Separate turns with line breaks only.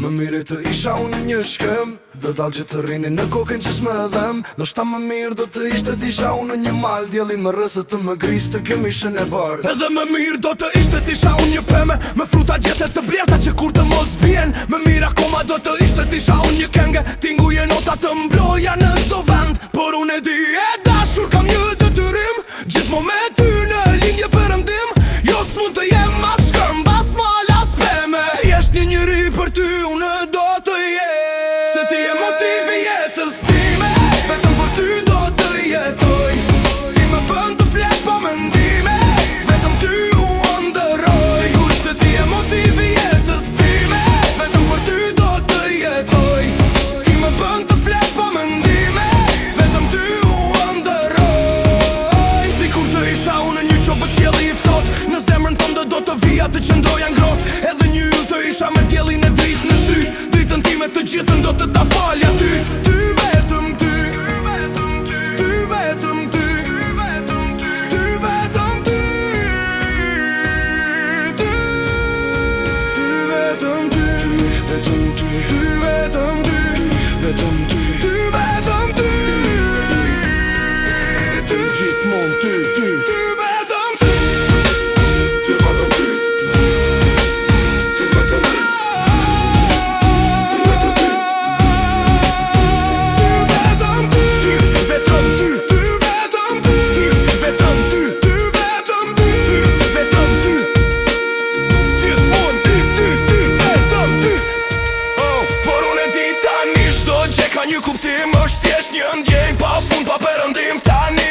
Më mire të isha unë një shkëm dhe dal që të rini në kokën që s'më dhem. Nështë ta më mirë do të ishte t'isha unë një mal, djelin më rësët të më gris të këmishën e barë. Edhe më mirë do të ishte t'isha unë një peme me fruta gjethet të blerta që kur të mos bjen. Më mirë akoma do të ishte t'isha unë një kenge, t'inguje nota të mbloja në zdo vend. Por unë e di e dashur kam një detyrim, gjithmo me ty në linje përëndim. Jo s'mund të jem as shkëm, bas mal as peme. Jesht një njëri për ty unë do të jem, se ti e motivi jetës time. Vetëm për ty do të jetoj, ti më bën të flet pa mendime. Vetëm ty u ndëroj, sigur se ti e motivi jetës time. Vetëm për ty do të jetoj, ti më bën të flet pa mendime. Vetëm ty u ndëroj, sikur të isha unë një qopë qjeli i ftot. Në zemrën tënde do të vija të qëndroja ngrot. Edhe një yll të isha me djelin e dritë në sy. Dritën time të gjithën do të ta falja ty. Ty vetëm ty, ty vetëm ty, ty vetëm ty, ty vetëm ty, ty vetëm ty, vetëm ty, ty vetëm ty, vetëm ty, ty vetëm ty, ty gjithmonë ty, ty, ty vetëm ty, ty vetëm ty. Një kuptim është thjesht një ndjenjë pa fund pa përëndim tani.